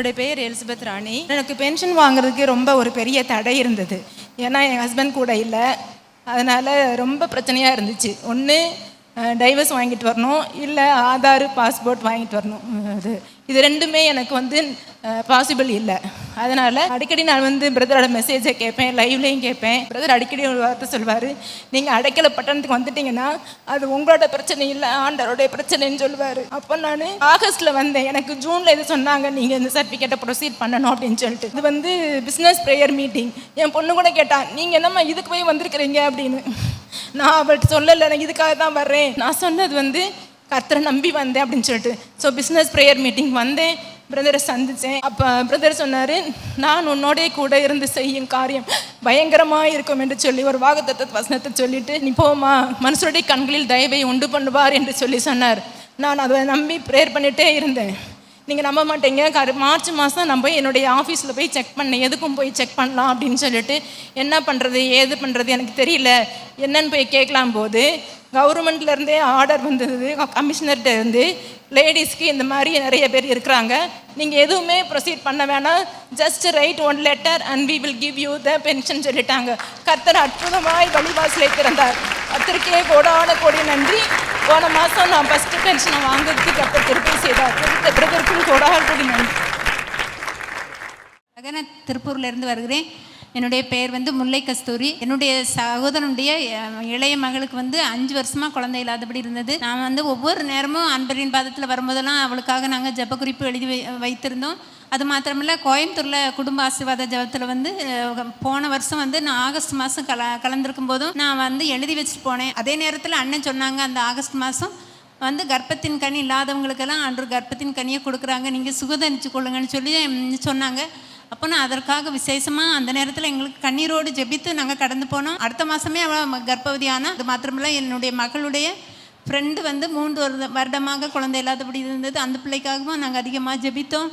என்னுடைய பெயர் எலிசபெத் ராணி. எனக்கு பென்ஷன் வாங்குறதுக்கு ரொம்ப ஒரு பெரிய தடை இருந்தது. ஏன்னா என் ஹஸ்பண்ட் கூட இல்லை, அதனால் ரொம்ப பிரச்சனையாக இருந்துச்சு. ஒன்று டைவர்ஸ் வாங்கிட்டு வரணும், இல்லை ஆதார் பாஸ்போர்ட் வாங்கிட்டு வரணும். இது ரெண்டுமே எனக்கு பாசிபிள் இல்லை. அதனால் அடிக்கடி நான் பிரதரோட மெசேஜை கேட்பேன், லைவ்லேயும் கேட்பேன். பிரதர் அடிக்கடி ஒரு வார்த்தை சொல்வார், நீங்கள் அடைக்கல பட்டணத்துக்கு வந்துட்டீங்கன்னா அது உங்களோட பிரச்சனை இல்லை, ஆண்டவருடைய பிரச்சனைன்னு சொல்லுவார். அப்போ நான் ஆகஸ்ட்டில் வந்தேன். எனக்கு ஜூனில் இது சொன்னாங்க, நீங்கள் இந்த சர்டிஃபிகேட்டை ப்ரொசீட் பண்ணணும் அப்படின்னு சொல்லிட்டு. இது பிஸ்னஸ் ப்ரேயர் மீட்டிங். என் பொண்ணு கூட கேட்டான், நீங்கள் என்னம்மா இதுக்கு போய் வந்திருக்கிறீங்க அப்படின்னு. நான் அவள்கிட்ட சொல்லலை, நான் இதுக்காக தான் வர்றேன். நான் சொன்னது கர்த்தரை நம்பி வந்தேன் அப்படின்னு சொல்லிட்டு. ஸோ பிஸ்னஸ் ப்ரேயர் மீட்டிங் வந்தேன், பிரதரை சந்தித்தேன். அப்போ பிரதர் சொன்னார், நான் உன்னோடே கூட இருந்து செய்யும் காரியம் பயங்கரமாக இருக்கும் என்று சொல்லி ஒரு வாக்குத்தத்த வசனத்தை சொல்லிட்டு, நீ போமா, மனுஷருடைய கண்களில் தயவை உண்டு பண்ணுவார் என்று சொன்னார். நான் அதை நம்பி ப்ரேயர் பண்ணிகிட்டே இருந்தேன். நீங்கள் நம்ப மாட்டீங்க, மார்ச் மாதம் நான் போய் என்னுடைய ஆஃபீஸில் போய் செக் பண்ணேன். எதுக்கும் போய் செக் பண்ணலாம் அப்படின்னு சொல்லிட்டு, என்ன பண்ணுறது ஏது பண்ணுறது எனக்கு தெரியல, என்னன்னு போய் கேட்கலாம் போது கவர்மெண்ட்லேருந்தே ஆர்டர் வந்தது, கமிஷனர்கிட்ட இருந்து, லேடிஸ்க்கு இந்த மாதிரி நிறைய பேர் இருக்கிறாங்க, நீங்கள் எதுவுமே ப்ரொசீட் பண்ண வேணாம், just write one letter and we will give you the pension சொல்லிட்டாங்க. கர்த்தர் அற்புதமாய் வழிவாசலை திறந்தார். கர்த்தருக்கே கோடான கோடி நன்றி. போன மாதம் நான் ஃபஸ்ட்டு பென்ஷனை வாங்குறதுக்கு கர்த்தர் திருப்பி செய்தார். பிரதருக்கும் கோடான கோடி நன்றி. நான் திருப்பூர்லேருந்து வருகிறேன். என்னுடைய பெயர் முல்லை கஸ்தூரி. என்னுடைய சகோதரனுடைய இளைய மகளுக்கு 5 வருஷமாக குழந்தை இல்லாதபடி இருந்தது. நான் ஒவ்வொரு நேரமும் அன்பரின் பாதத்தில் வரும்போதெல்லாம் அவளுக்காக நாங்கள் ஜெப குறிப்பு எழுதி வைத்திருந்தோம். அது மாத்திரமில்லை, கோயம்புத்தூரில் குடும்ப ஆசீர்வாத ஜெபத்தில் போன வருஷம் நான் ஆகஸ்ட் மாதம் கலந்துருக்கும் போதும் நான் எழுதி வச்சுட்டு போனேன். அதே நேரத்தில் அண்ணன் சொன்னாங்க, அந்த ஆகஸ்ட் மாதம் கர்ப்பத்தின் கனி இல்லாதவங்களுக்கெல்லாம் அன்று கர்ப்பத்தின் கனியை கொடுக்குறாங்க, நீங்கள் சுகதரிச்சு கொள்ளுங்கன்னு சொல்லி சொன்னாங்க. அப்போ நான் அதற்காக விசேஷமாக அந்த நேரத்தில் எங்களுக்கு கண்ணீரோடு ஜெபித்து நாங்கள் கடந்து போனோம். அடுத்த மாதமே அவள் கர்ப்பவதியான. அது மாத்திரமில்லை, என்னுடைய மகளுடைய ஃப்ரெண்டு 3 வருடமாக குழந்தை இல்லாதபடி இருந்தது. அந்த பிள்ளைக்காகவும் நாங்கள் அதிகமாக ஜெபித்தோம்.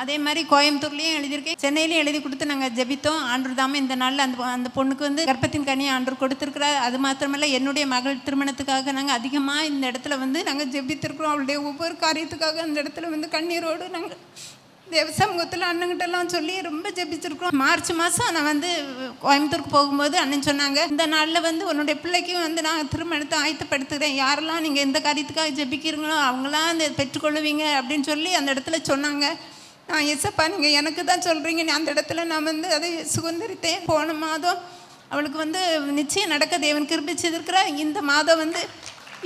அதே மாதிரி கோயம்புத்தூர்லேயும் எழுதியிருக்கேன், சென்னையிலையும் எழுதி கொடுத்து நாங்கள் ஜெபித்தோம். ஆண்டவர் தாமே இந்த நாளில் அந்த பொண்ணுக்கு கர்ப்பத்தின் கனியை ஆண்டவர் கொடுத்துருக்குறார். அது மாத்திரமில்லை, என்னுடைய மகள் திருமணத்துக்காக நாங்கள் அதிகமாக இந்த இடத்துல நாங்கள் ஜெபித்திருக்கிறோம். அவளுடைய ஒவ்வொரு காரியத்துக்காக அந்த இடத்துல கண்ணீரோடு நாங்கள் தேவ சமூகத்தில் அண்ணங்கிட்டெல்லாம் சொல்லி ரொம்ப ஜெபிச்சிருக்கிறோம். மார்ச் மாதம் நான் கோயம்புத்தூருக்கு போகும்போது அண்ணன் சொன்னாங்க, இந்த நாளில் உன்னுடைய பிள்ளைக்கும் நான் திருமணத்தை ஆயத்தப்படுத்துகிறேன், யாரெல்லாம் நீங்கள் எந்த காரியத்துக்காக ஜெபிக்கிறீங்களோ அவங்களாம் அந்த பெற்றுக்கொள்ளுவீங்க அப்படின்னு சொல்லி அந்த இடத்துல சொன்னாங்க. நான் எஸ்ஸப்பா, நீங்கள் எனக்கு தான் சொல்கிறீங்க. அந்த இடத்துல நான் அதை சுதந்திரித்தேன். போன மாதம் அவளுக்கு நிச்சயம் நடக்க தேவன் கிருபை செய்திருக்கிறார். இந்த மாதம்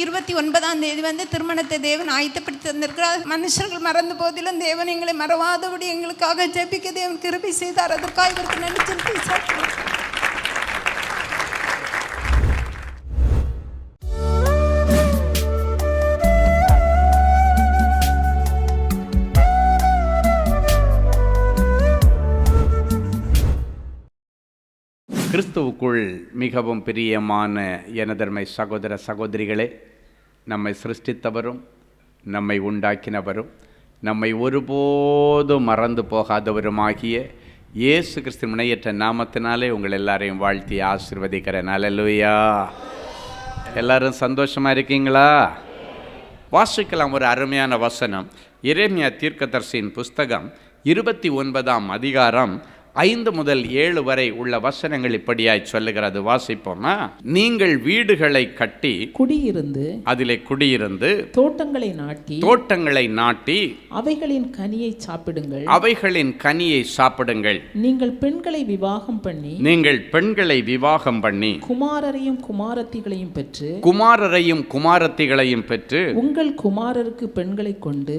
29ஆம் தேதி திருமணத்தை தேவன் ஆயத்தப்படுத்தி தந்திருக்கிறார். மனுஷர்கள் மறந்த போதிலும் தேவன் எங்களை மறவாதபடி எங்களுக்காக ஜெபிக்க தேவன் கிருபை செய்தார். அதற்காக இவருக்கு நன்றி சொல்லி கிறிஸ்துவுக்குள் மிகவும் பிரியமான எனதர்மை சகோதர சகோதரிகளே, நம்மை சிருஷ்டித்தவரும் நம்மை உண்டாக்கினவரும் நம்மை ஒருபோதும் மறந்து போகாதவருமாகிய இயேசு கிறிஸ்து முனையற்ற நாமத்தினாலே உங்கள் எல்லாரையும் வாழ்த்தி ஆசீர்வதிக்கிறேன். அல்லேலூயா. எல்லாரும் சந்தோஷமாக இருக்கீங்களா? வாசிக்கலாம் ஒரு அருமையான வசனம். எரேமியா தீர்க்கதரிசியின் புஸ்தகம் 29ஆம் அதிகாரம் 5 முதல் 7 வரை உள்ள வசனங்கள் இப்படியாய் சொல்லுகிறது. வாசிப்போமா? நீங்கள் வீடுகளை கட்டி குடியிருந்து அதிலே குடியிருந்து தோட்டங்களை நாட்டி அவைகளின் கனியை சாப்பிடுங்கள், அவைகளின் கனியை சாப்பிடுங்கள். நீங்கள் பெண்களை விவாகம் பண்ணி குமாரரையும் குமாரத்திகளையும் பெற்று உங்கள் குமாரருக்கு பெண்களை கொண்டு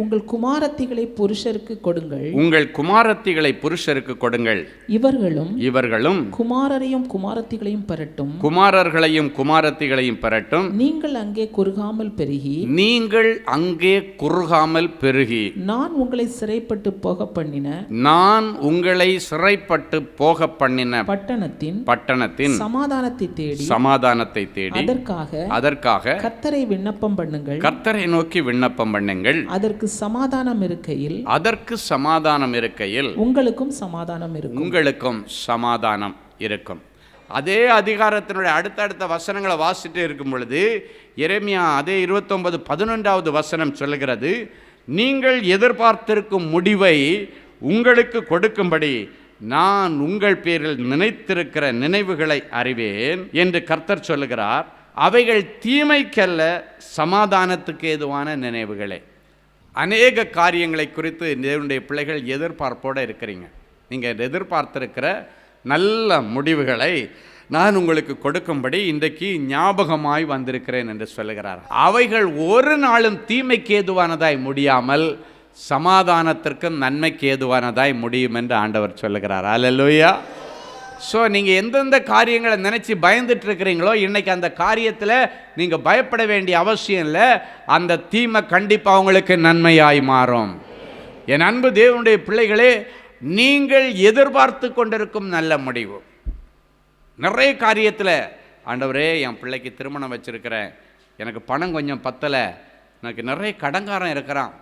உங்கள் குமாரத்திகளை புருஷருக்கு கொடுங்கள், உங்கள் குமாரத்திகளை புருஷருக்கு கொடுங்கள். இவர்களும் குமாரரையும் குமாரத்திகளையும் பெறட்டும். நீங்கள் அங்கே குறுகாமல் பெருகி நான் உங்களை சிறைப்பட்டு போக பண்ணின பட்டணத்தின் சமாதானத்தை தேடி அதற்காக கர்த்தரை விண்ணப்பம் பண்ணுங்கள், கர்த்தரை நோக்கி விண்ணப்பம் பண்ணுங்கள். அதற்கு சமாதானம் இருக்கையில் உங்களுக்கும் சமாதானம் இருக்கும். அதே அதிகாரத்தினுடைய அடுத்தடுத்த வசனங்களை வாசிட்டு இருக்கும் பொழுது எரேமியா அதே 29:11 வசனம் சொல்லுகிறது, நீங்கள் எதிர்பார்த்திருக்கும் முடிவை உங்களுக்கு கொடுக்கும்படி நான் உங்கள் பேரில் நினைத்திருக்கிற நினைவுகளை அறிவேன் என்று கர்த்தர் சொல்லுகிறார். அவைகள் தீமைக்கல்ல, சமாதானத்துக்கு ஏதுவான நினைவுகளே. அநேக காரியங்களை குறித்து தேவனுடைய பிள்ளைகள் எதிர்பார்ப்போடு இருக்கிறீங்க. நீங்கள் எதிர்பார்த்திருக்கிற நல்ல முடிவுகளை நான் உங்களுக்கு கொடுக்கும்படி இன்றைக்கு ஞாபகமாய் வந்திருக்கிறேன் என்று சொல்லுகிறார். அவைகள் ஒரு நாளும் தீமைக்கு ஏதுவானதாய் முடியாமல் சமாதானத்திற்கும் நன்மைக்கு ஏதுவானதாய் முடியும் என்று ஆண்டவர் சொல்லுகிறார். அல்லேலூயா. ஸோ நீங்கள் எந்தெந்த காரியங்களை நினச்சி பயந்துட்டு இருக்கிறீங்களோ இன்றைக்கி அந்த காரியத்தில் நீங்கள் பயப்பட வேண்டிய அவசியம் இல்லை. அந்த தீமை கண்டிப்பாக உங்களுக்கு நன்மையாய் மாறும். என் அன்பு தேவனுடைய பிள்ளைகளே, நீங்கள் எதிர்பார்த்து கொண்டிருக்கும் நல்ல முடிவு. நிறைய காரியத்தில் ஆண்டவரே என் பிள்ளைக்கு திருமணம் வச்சுருக்கிறேன், எனக்கு பணம் கொஞ்சம் பத்தலை, எனக்கு நிறைய கடன்காரன் இருக்கிறான்,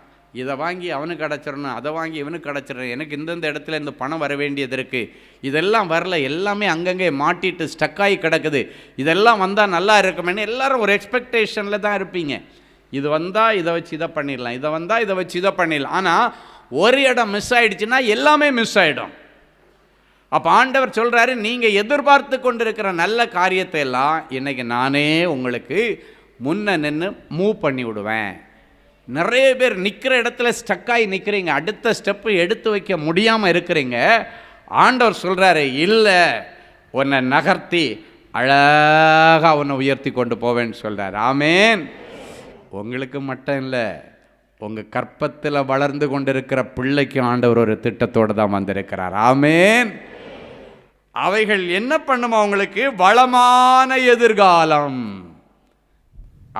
இதை வாங்கி அவனுக்கு கிடச்சிடணும், அதை வாங்கி இவனுக்கு கிடச்சிடணும், எனக்கு இந்தந்த இடத்துல இந்த பணம் வர வேண்டியது இருக்குது, இதெல்லாம் வரல, எல்லாமே அங்கங்கே மாட்டிட்டு ஸ்டக்காகி கிடக்குது, இதெல்லாம் வந்தால் நல்லா இருக்குமேன்னு எல்லாரும் ஒரு எக்ஸ்பெக்டேஷனில் தான் இருப்பீங்க. இது வந்தால் இதை வச்சு இதை பண்ணிடலாம், இதை வந்தால் இதை வச்சு இதை பண்ணிடலாம். ஆனால் ஒரு இடம் மிஸ் ஆகிடுச்சுன்னா எல்லாமே மிஸ் ஆகிடும். அப்போ ஆண்டவர் சொல்கிறாரு, நீங்கள் எதிர்பார்த்து கொண்டிருக்கிற நல்ல காரியத்தை எல்லாம் இன்றைக்கி நானே உங்களுக்கு முன்ன நின்று மூவ் பண்ணி விடுவேன். நிறைய பேர் நிற்கிற இடத்துல ஸ்டக்காகி நிற்கிறீங்க, அடுத்த ஸ்டெப்பு எடுத்து வைக்க முடியாமல் இருக்கிறீங்க. ஆண்டவர் சொல்கிறாரு, இல்லை, உன்னை நகர்த்தி அழகாக உன்னை உயர்த்தி கொண்டு போவேன்னு சொல்கிறார். ஆமேன். உங்களுக்கு மட்டும் இல்லை, உங்கள் கற்பத்தில் வளர்ந்து கொண்டிருக்கிற பிள்ளைக்கும் ஆண்டவர் ஒரு திட்டத்தோடு தான் வந்திருக்கிறார். ஆமேன். அவைகள் என்ன பண்ணுமா? உங்களுக்கு வளமான எதிர்காலம்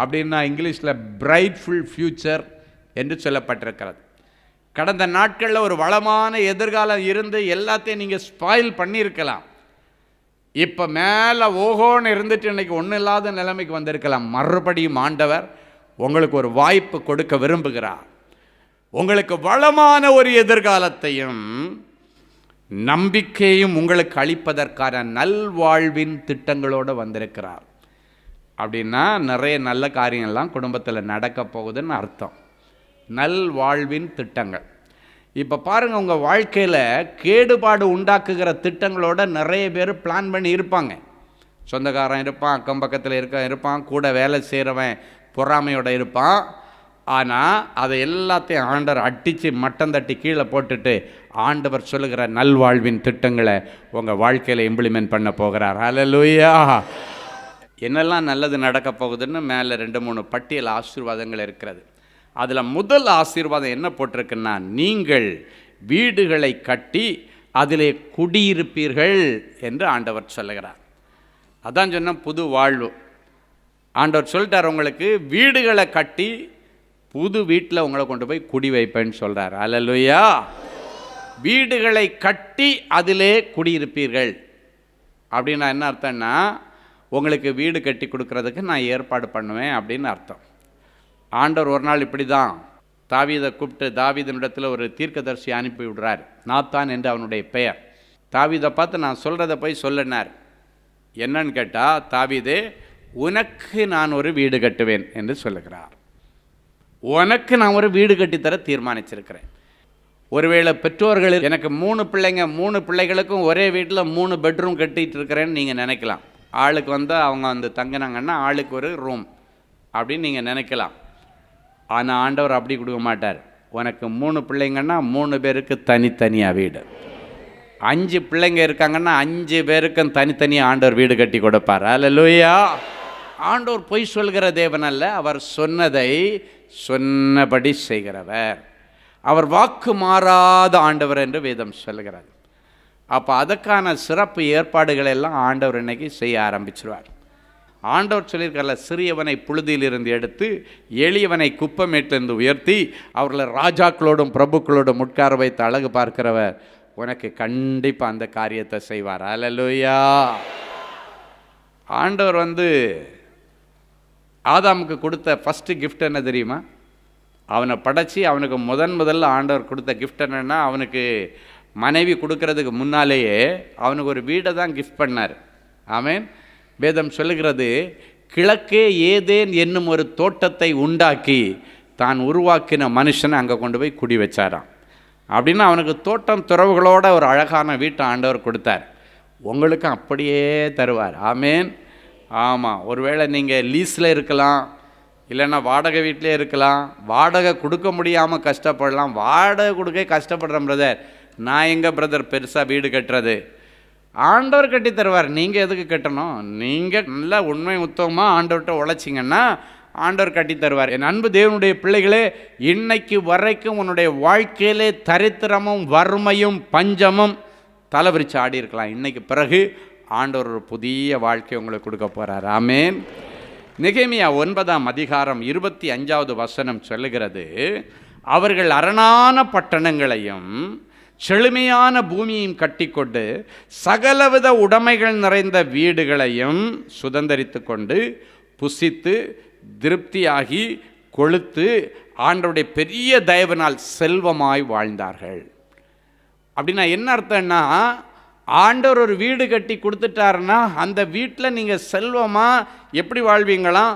அப்படின்னா இங்கிலீஷில் பிரைட்ஃபுல் ஃப்யூச்சர் என்று சொல்லப்பட்டிருக்கிறது. கடந்த நாட்களில் ஒரு வளமான எதிர்காலம் இருந்து எல்லாத்தையும் நீங்கள் ஸ்பாயில் பண்ணியிருக்கலாம். இப்போ மேலே ஓஹோன்னு இருந்துட்டு இன்றைக்கி ஒன்றும் இல்லாத நிலைமைக்கு வந்திருக்கலாம். மறுபடியும் ஆண்டவர் உங்களுக்கு ஒரு வாய்ப்பு கொடுக்க விரும்புகிறார். உங்களுக்கு வளமான ஒரு எதிர்காலத்தையும் நம்பிக்கையும் உங்களுக்கு அளிப்பதற்கான நல்வாழ்வின் திட்டங்களோடு வந்திருக்கிறார். அப்படின்னா நிறைய நல்ல காரியங்கள்லாம் குடும்பத்தில் நடக்க போகுதுன்னு அர்த்தம். நல்வாழ்வின் திட்டங்கள். இப்போ பாருங்கள், உங்கள் வாழ்க்கையில் கேடுபாடு உண்டாக்குகிற திட்டங்களோட நிறைய பேர் பிளான் பண்ணி இருப்பாங்க. சொந்தக்காரன் இருப்பான், அக்கம் பக்கத்தில் இருப்பான், கூட வேலை செய்கிறவன் பொறாமையோடு இருப்பான். ஆனால் அதை எல்லாத்தையும் ஆண்டவர் அடித்து மட்டம் தட்டி கீழே போட்டுட்டு ஆண்டவர் சொல்லுகிற நல்வாழ்வின் திட்டங்களை உங்கள் வாழ்க்கையில் இம்ப்ளிமெண்ட் பண்ண போகிறார். அல்லேலூயா. என்னெல்லாம் நல்லது நடக்க போகுதுன்னு மேலே 2-3 பட்டியல் ஆசீர்வாதங்கள் இருக்கிறது. அதில் முதல் ஆசீர்வாதம் என்ன போட்டிருக்குன்னா, நீங்கள் வீடுகளை கட்டி அதிலே குடியிருப்பீர்கள் என்று ஆண்டவர் சொல்லுகிறார். அதான் சொன்ன புது வாழ்வு. ஆண்டவர் சொல்லிட்டார், உங்களுக்கு வீடுகளை கட்டி புது வீட்டில் உங்களை கொண்டு போய் குடி வைப்பேன்னு சொல்கிறார். அல்லேலூயா. வீடுகளை கட்டி அதிலே குடியிருப்பீர்கள் அப்படின்னா என்ன அர்த்தம்னா, உங்களுக்கு வீடு கட்டி கொடுக்கறதுக்கு நான் ஏற்பாடு பண்ணுவேன் அப்படின்னு அர்த்தம். ஆண்டவர் ஒரு நாள் இப்படி தான் தாவீதை கூப்பிட்டு தாவீதினிடத்தில் ஒரு தீர்க்கதரிசி அனுப்பி விடுறார். நாத்தான் என்று அவனுடைய பெயர். தாவீதை பார்த்து நான் சொல்கிறத போய் சொல்லினார். என்னன்னு கேட்டால், தாவீதே, உனக்கு நான் ஒரு வீடு கட்டுவேன் என்று சொல்லுகிறார். உனக்கு நான் ஒரு வீடு கட்டித்தர தீர்மானிச்சிருக்கிறேன். ஒருவேளை பெற்றோர்கள் எனக்கு 3 பிள்ளைங்க, 3 பிள்ளைகளுக்கும் ஒரே வீட்டில் 3 பெட்ரூம் கட்டிகிட்டு இருக்கிறேன்னு நீங்கள் நினைக்கலாம். ஆளுக்கு வந்து அவங்க வந்து தங்கினாங்கன்னா ஆளுக்கு ஒரு ரூம் அப்படின்னு நீங்கள் நினைக்கலாம். ஆனால் ஆண்டவர் அப்படி கொடுக்க மாட்டார். உனக்கு 3 பிள்ளைங்கன்னா 3 பேருக்கு தனித்தனியாக வீடு, 5 பிள்ளைங்க இருக்காங்கன்னா 5 பேருக்கும் தனித்தனியாக ஆண்டவர் வீடு கட்டி கொடுப்பார். அல்லேலூயா. ஆண்டவர் பொய் சொல்கிற தேவன் அல்ல, அவர் சொன்னதை சொன்னபடி செய்கிறவர். அவர் வாக்கு மாறாத ஆண்டவர் என்று வேதம் சொல்கிறது. அப்போ அதுக்கான சிறப்பு ஏற்பாடுகள் எல்லாம் ஆண்டவர் இன்னைக்கு செய்ய ஆரம்பிச்சிருவார். ஆண்டவர் சொல்லியிருக்கார்ல, சிறியவனை புழுதியிலிருந்து எடுத்து எளியவனை குப்பமேட்டிலிருந்து உயர்த்தி அவர்களை ராஜாக்களோடும் பிரபுக்களோடும் உட்கார வைத்து அழகு பார்க்கிறவர் உனக்கு கண்டிப்பாக அந்த காரியத்தை செய்வார். அல்லேலூயா. ஆண்டவர் வந்து ஆதாமுக்கு கொடுத்த ஃபஸ்ட்டு கிஃப்ட் என்ன தெரியுமா? அவனை படைச்சி அவனுக்கு முதல்ல ஆண்டவர் கொடுத்த கிஃப்ட் என்னென்னா, அவனுக்கு மனைவி கொடுக்கறதுக்கு முன்னாலேயே அவனுக்கு ஒரு வீடை தான் கிஃப்ட் பண்ணார். ஆமேன். வேதம் சொல்லுகிறது, கிழக்கே ஏதேன் என்னும் ஒரு தோட்டத்தை உண்டாக்கி தான் உருவாக்கின மனுஷனை அங்கே கொண்டு போய் குடி வச்சாராம். அப்படின்னு அவனுக்கு தோட்டம் துறவுகளோட ஒரு அழகான வீட்டை ஆண்டவர் கொடுத்தார். உங்களுக்கும் அப்படியே தருவார். ஆமேன். ஆமாம், ஒருவேளை நீங்கள் லீஸில் இருக்கலாம், இல்லைன்னா வாடகை வீட்டிலே இருக்கலாம். வாடகை கொடுக்க முடியாமல் கஷ்டப்படலாம். வாடகை கொடுக்க கஷ்டப்படுறேன் பிரதர், நான் எங்கே பிரதர் பெருசாக வீடு கட்டுறது? ஆண்டவர் கட்டி தருவார். நீங்கள் எதுக்கு கட்டணும்? நீங்கள் நல்லா உண்மை உத்தமமாக ஆண்டவர்கிட்ட உழைச்சிங்கன்னா ஆண்டவர் கட்டி தருவார். என் அன்பு தேவனுடைய பிள்ளைகளே, இன்னைக்கு வரைக்கும் உன்னுடைய வாழ்க்கையிலே தரித்திரமும் வறுமையும் பஞ்சமும் தலைவிரிச்சு ஆடி இருக்கலாம். இன்னைக்கு பிறகு ஆண்டவர் ஒரு புதிய வாழ்க்கை உங்களுக்கு கொடுக்க போகிறார். ஆமேன். நெகேமியா 9ஆம் அதிகாரம் 25வது வசனம் சொல்லுகிறது, அவர்கள் அரணான பட்டணங்களையும் செழுமையான பூமியையும் கட்டிக்கொண்டு சகலவித உடைமைகள் நிறைந்த வீடுகளையும் சுதந்தரித்து கொண்டு புசித்து திருப்தியாகி கொழுத்து ஆண்டவருடைய பெரிய தயவினால் செல்வமாய் வாழ்ந்தார்கள். அப்படின்னா என்ன அர்த்தம்னா, ஆண்டவர் ஒரு வீடு கட்டி கொடுத்துட்டாருன்னா அந்த வீட்டில் நீங்கள் செல்வமாக எப்படி வாழ்வீங்களாம்?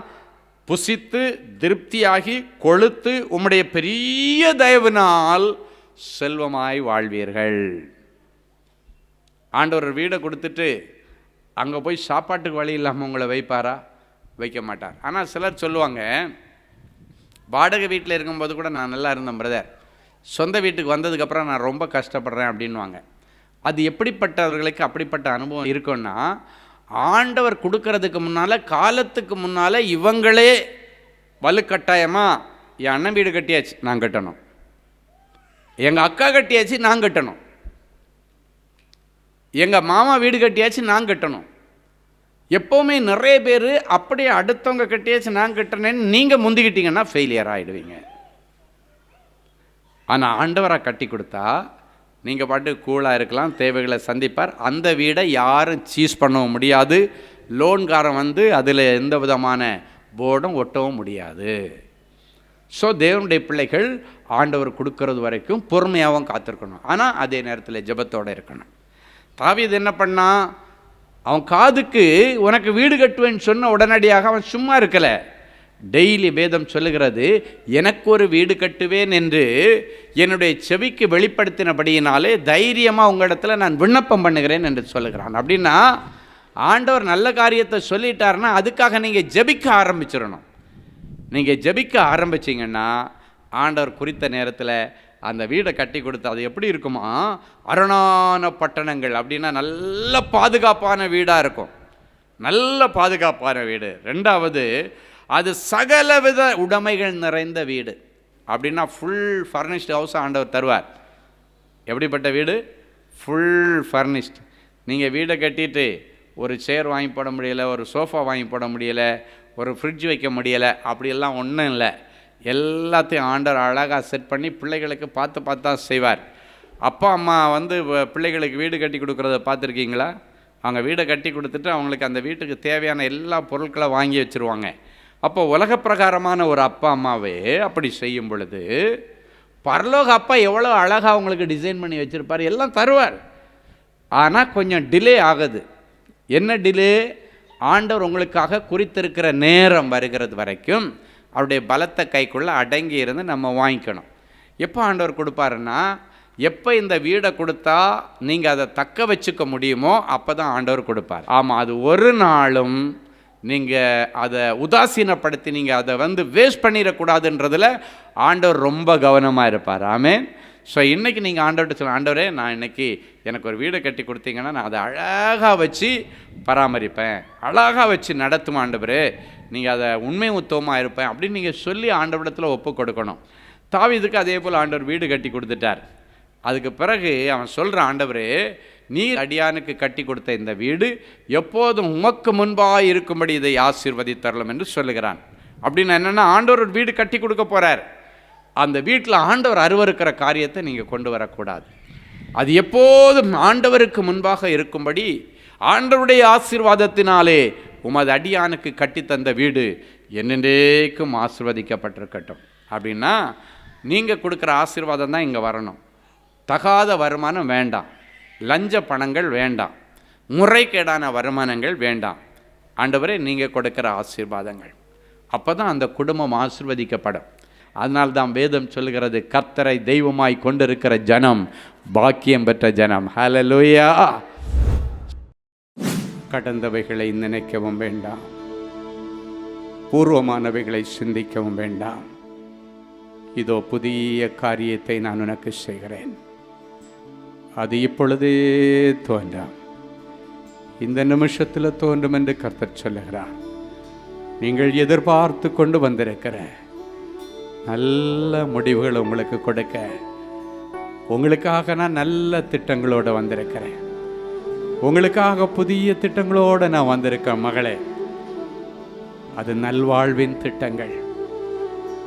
புசித்து திருப்தியாகி கொழுத்து உம்முடைய பெரிய தயவினால் செல்வமாய் வாழ்வீர்கள். ஆண்டவர் ஒரு வீடை கொடுத்துட்டு அங்கே போய் சாப்பாட்டுக்கு வழி இல்லாமல் உங்களை வைப்பாரா? வைக்க மாட்டார். ஆனால் சிலர் சொல்லுவாங்க, வாடகை வீட்டில் இருக்கும்போது கூட நான் நல்லா இருந்தேன் பிரதர், சொந்த வீட்டுக்கு வந்ததுக்கப்புறம் நான் ரொம்ப கஷ்டப்படுறேன் அப்படின்வாங்க. அது எப்படிப்பட்டவர்களுக்கு அப்படிப்பட்ட அனுபவம் இருக்குன்னா, ஆண்டவர் கொடுக்கறதுக்கு முன்னால், காலத்துக்கு முன்னால் இவங்களே வலுக்கட்டாயமாக என் அண்ணன் வீடு கட்டியாச்சு நான் கட்டணும், எங்கள் அக்கா கட்டியாச்சு நான் கட்டணும், எங்கள் மாமா வீடு கட்டியாச்சு நான் கட்டணும். எப்போவுமே நிறைய பேர் அப்படியே அடுத்தவங்க கட்டியாச்சு நான் கட்டினேன்னு நீங்கள் முந்திக்கிட்டீங்கன்னா ஃபெயிலியர் ஆகிடுவீங்க. ஆனால் ஆண்டவராக கட்டி கொடுத்தா நீங்கள் பாட்டு கூலாக இருக்கலாம், தேவைகளை சந்திப்பார். அந்த வீடை யாரும் சீஸ் பண்ணவும் முடியாது, லோன்காரன் வந்து அதில் எந்த விதமான போர்டும் ஒட்டவும் முடியாது. ஸோ தேவனுடைய பிள்ளைகள் ஆண்டவர் கொடுக்கறது வரைக்கும் பொறுமையாகவும் காத்திருக்கணும். ஆனால் அதே நேரத்தில் ஜெபத்தோடு இருக்கணும். தாவீது என்ன பண்ணான்? அவன் காதுக்கு உனக்கு வீடு கட்டுவேன்னு சொன்ன உடனடியாக அவன் சும்மா இருக்கலை. டெய்லி வேதம் சொல்லுகிறது, எனக்கு ஒரு வீடு கட்டுவேன் என்று என்னுடைய செவிக்கு வெளிப்படுத்தினபடியினாலே தைரியமாக உங்களிடத்தில் நான் விண்ணப்பம் பண்ணுகிறேன் என்று சொல்லுகிறான். அப்படின்னா ஆண்டவர் நல்ல காரியத்தை சொல்லிட்டாருன்னா அதுக்காக நீங்கள் ஜெபிக்க ஆரம்பிச்சிடணும். நீங்கள் ஜெபிக்க ஆரம்பிச்சிங்கன்னா ஆண்டவர் குறித்த நேரத்தில் அந்த வீடை கட்டி கொடுத்து, அது எப்படி இருக்குமா? அரணான பட்டணங்கள் அப்படின்னா நல்ல பாதுகாப்பான வீடாக இருக்கும், நல்ல பாதுகாப்பான வீடு. ரெண்டாவது, அது சகலவித உடைமைகள் நிறைந்த வீடு. அப்படின்னா ஃபுல் ஃபர்னிஷ்டு ஹவுஸ் ஆண்டவர் தருவார். எப்படிப்பட்ட வீடு? Full furnished. நீங்கள் வீடை கட்டிட்டு ஒரு சேர் வாங்கி போட முடியலை, ஒரு சோஃபா வாங்கி போட முடியலை, ஒரு ஃப்ரிட்ஜ் வைக்க முடியலை, அப்படியெல்லாம் ஒன்றும் இல்லை. எல்லாத்தையும் ஆண்டவர் அழகாக செட் பண்ணி பிள்ளைகளுக்கு பார்த்து பார்த்தா செய்வார். அப்பா அம்மா வந்து பிள்ளைகளுக்கு வீடு கட்டி கொடுக்குறத பார்த்துருக்கீங்களா? அவங்க வீடை கட்டி கொடுத்துட்டு அவங்களுக்கு அந்த வீட்டுக்கு தேவையான எல்லா பொருட்களை வாங்கி வச்சுருவாங்க. அப்போ உலக பிரகாரமான ஒரு அப்பா அம்மாவே அப்படி செய்யும் பொழுது பரலோக அப்பா எவ்வளோ அழகாக அவங்களுக்கு டிசைன் பண்ணி வச்சுருப்பார், எல்லாம் தருவார். ஆனால் கொஞ்சம் டிலே ஆகுது. என்ன டிலே? ஆண்டவர் உங்களுக்காக குறித்திருக்கிற நேரம் வருகிறது வரைக்கும் அவருடைய பலத்தை கைக்குள்ளே அடங்கி இருந்து நம்ம வாங்கிக்கணும். எப்போ ஆண்டவர் கொடுப்பாருன்னா, எப்போ இந்த வீடை கொடுத்தா நீங்கள் அதை தக்க வச்சுக்க முடியுமோ அப்போ தான் ஆண்டவர் கொடுப்பார். ஆமாம், அது ஒரு நாளும் நீங்கள் அதை உதாசீனப்படுத்தி நீங்கள் அதை வந்து வேஸ்ட் பண்ணிடக்கூடாதுன்றதில் ஆண்டவர் ரொம்ப கவனமாக இருப்பார். ஆமென். ஸோ இன்றைக்கி நீங்கள் ஆண்டவர்கிட்ட சொல்ல, ஆண்டவரே நான் இன்றைக்கி எனக்கு ஒரு வீடை கட்டி கொடுத்தீங்கன்னா நான் அதை அழகாக வச்சு பராமரிப்பேன், அழகாக வச்சு நடத்தும் ஆண்டவரே, நீங்கள் அதை உண்மை உத்தவமாக இருப்பேன் அப்படின்னு நீங்கள் சொல்லி ஆண்டவரிடத்தில் ஒப்பு கொடுக்கணும். தாவீதுக்கு அதே போல் ஆண்டவர் வீடு கட்டி கொடுத்துட்டார். அதுக்கு பிறகு அவன் சொல்கிற, ஆண்டவரே நீர் அடியானுக்கு கட்டி கொடுத்த இந்த வீடு எப்போதும் உமக்கு முன்பாக இருக்கும்படி இதை ஆசீர்வதித்தரலாம் என்று சொல்லுகிறான். அப்படின்னு என்னென்னா, ஆண்டவர் ஒரு வீடு கட்டி கொடுக்க போகிறார். அந்த வீட்டில் ஆண்டவர் அருவருக்கிற காரியத்தை நீங்கள் கொண்டு வரக்கூடாது. அது எப்போதும் ஆண்டவருக்கு முன்பாக இருக்கும்படி ஆண்டவருடைய ஆசீர்வாதத்தினாலே உமது அடியானுக்கு கட்டித்தந்த வீடு என்னென்றைக்கும் ஆசீர்வதிக்கப்பட்டிருக்கட்டும். அப்படின்னா நீங்கள் கொடுக்குற ஆசீர்வாதம் தான் இங்கே வரணும். தகாத வருமானம் வேண்டாம், லஞ்ச பணங்கள் வேண்டாம், முறைகேடான வருமானங்கள் வேண்டாம். ஆண்டவரே நீங்கள் கொடுக்குற ஆசீர்வாதங்கள், அப்போ தான் அந்த குடும்பம் ஆசீர்வதிக்கப்படும். அதனால்தான் வேதம் சொல்கிறது, கர்த்தரை தெய்வமாய் கொண்டிருக்கிற ஜனம் பாக்கியம் பெற்ற ஜனம். ஹல்லேலூயா. கடந்தவைகளை நினைக்கவும் வேண்டாம், பூர்வமானவைகளை சிந்திக்கவும் வேண்டாம். இதோ புதிய காரியத்தை நான் உனக்கு செய்கிறேன், அது இப்பொழுதே தோன்றாம், இந்த நிமிஷத்தில் தோன்றும் என்று கர்த்தர் சொல்லுகிறார். நீங்கள் எதிர்பார்த்து கொண்டு வந்திருக்கிற நல்ல முடிவுகள் உங்களுக்கு கொடுக்க, உங்களுக்காக நான் நல்ல திட்டங்களோடு வந்திருக்கிறேன். உங்களுக்காக புதிய திட்டங்களோடு நான் வந்திருக்கேன் மகளே. அது நல்வாழ்வின் திட்டங்கள்,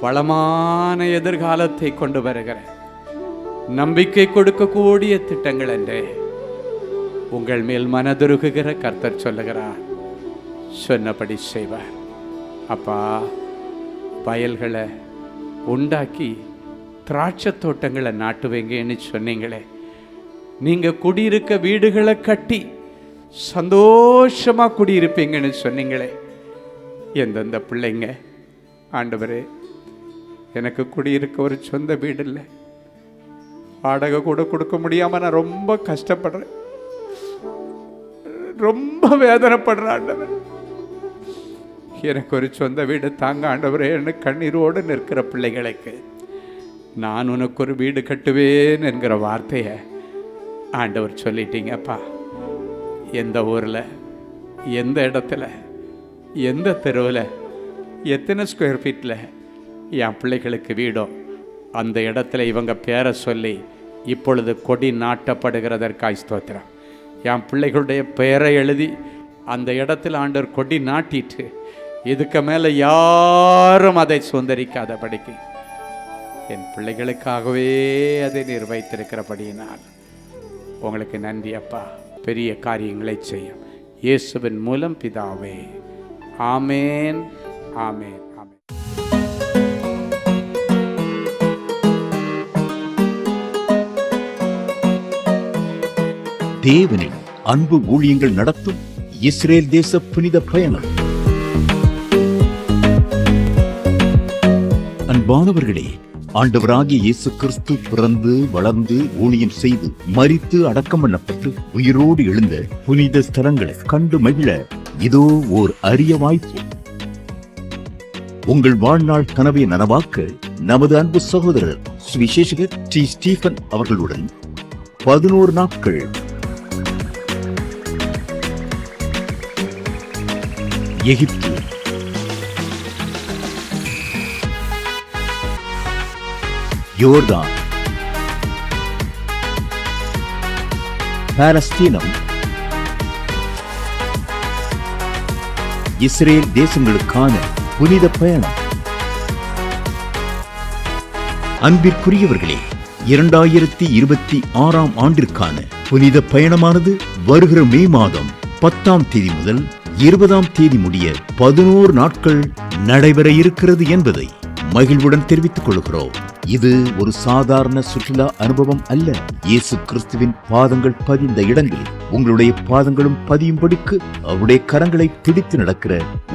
வளமான எதிர்காலத்தை கொண்டு வருகிற, நம்பிக்கை கொடுக்கக்கூடிய திட்டங்கள் என்று உங்கள் மேல் மனதுருகுகிற கர்த்தர் சொல்லுகிறார். சொன்னபடி செய்வார். அப்பா, வயல்களை உண்டாக்கி திராட்சை தோட்டங்களை நாட்டுவீங்கன்னு சொன்னீங்களே, நீங்கள் குடியிருக்க வீடுகளை கட்டி சந்தோஷமாக குடியிருப்பீங்கன்னு சொன்னீங்களே, எந்தெந்த பிள்ளைங்க ஆண்டவரே, எனக்கு குடியிருக்க ஒரு சொந்த வீடு இல்லை, வாடகை கூட கொடுக்க முடியாமல் நான் ரொம்ப கஷ்டப்படுறேன், ரொம்ப வேதனைப்படுறேன் ஆண்டவர், எனக்கு ஒரு சொந்த வீடு தாங்க ஆண்டவரே என்று கண்ணீரோடு நிற்கிற பிள்ளைகளுக்கு நான் உனக்கு ஒரு வீடு கட்டுவேன் என்கிற வார்த்தையை ஆண்டவர் சொல்லிட்டீங்கப்பா. எந்த ஊரில், எந்த இடத்துல, எந்த தெருவில், எத்தனை ஸ்கொயர் ஃபீட்டில் என் பிள்ளைகளுக்கு வீடோ அந்த இடத்துல இவங்க பேரை சொல்லி இப்பொழுது கொடி நாட்டப்படுகிறதற்காய் ஸ்தோத்திரம். என் பிள்ளைகளுடைய பெயரை எழுதி அந்த இடத்துல ஆண்டவர் கொடி நாட்டிட்டு இதுக்கு மேலே யாரும் அதை சுதந்திரிக்காதபடிக்கு என் பிள்ளைகளுக்காகவே அதை நிர்வகித்திருக்கிறபடியினால் உங்களுக்கு நன்றி அப்பா. பெரிய காரியங்களை செய்யும் இயேசுவின் மூலம் பிதாவே. ஆமேன், ஆமேன், ஆமேன். தேவனின் அன்பு ஊழியங்கள் நடத்தும் இஸ்ரேல் தேச புனித பயணம். அன்பானவர்களே, ஆண்டவராகிய இயேசு கிறிஸ்து பிறந்து வளர்ந்து ஊழியம் செய்து மரித்து அடக்கம் பண்ணப்பட்டு உயிரோடு எழுந்த புனித ஸ்தலங்களை கண்டு மகிழ இதோ ஓர் அரிய வாய்ப்பு. உங்கள் வாழ்நாள் கனவை நனவாக்க நமது அன்பு சகோதரர் சுவிசேஷகர் டி. ஸ்டீபன் அவர்களுடன் 11 நாட்கள் எகிப்து, யோர்தான், பாலஸ்தீனம், இஸ்ரேல் தேசங்களுக்கான புனித பயணம். அன்பிற்குரியவர்களே, 2026 ஆண்டிற்கான புனித பயணமானது வருகிற மே மாதம் 10ஆம் தேதி முதல் 20ஆம் தேதி முடிய 11 நாட்கள் நடைபெற இருக்கிறது என்பதை மகிழ்வுடன் தெரிவித்துக் கொள்கிறோம். இது ஒரு சாதாரண சுற்றுலா அனுபவம் அல்ல. இயேசு கிறிஸ்துவின் பாதங்கள் பதிந்த இடங்களில் உங்களுடைய பாதங்களும் பதியும்படிக்கு அவருடைய கரங்களை பிடித்து நடக்கிற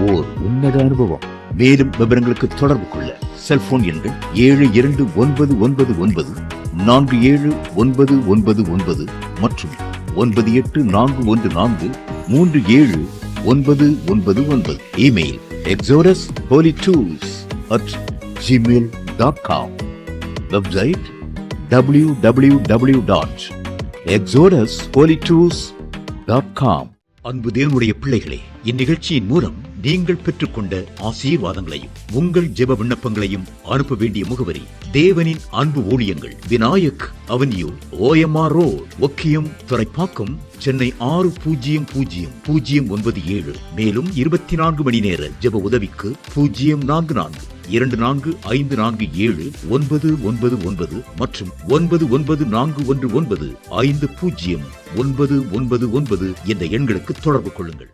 ஓர் உன்னத அனுபவம். மேலும் விவரங்களுக்கு தொடர்பு கொள்ள செல்போன் எண்கள் 7299947999 மற்றும் 9841437999. Email exodusholytours@gmail.com. Website www.exodusholytours.com. அன்பு தேவனுடைய பிள்ளைகளே, இந்நிகழ்ச்சியின் மூலம் நீங்கள் பெற்றுக்கொண்ட ஆசீர்வாதங்களையும் உங்கள் ஜெப விண்ணப்பங்களையும் அனுப்ப வேண்டிய முகவரி: தேவனின் அன்பு ஊழியங்கள், Vinayak avenue, OMR road, Okkiyam, Thoraipakkam, Chennai 600097. மேலும் 24 மணி நேர ஜெப உதவிக்கு 04424547999 மற்றும் 9941150999 என்ற எண்களுக்கு தொடர்பு கொள்ளுங்கள்.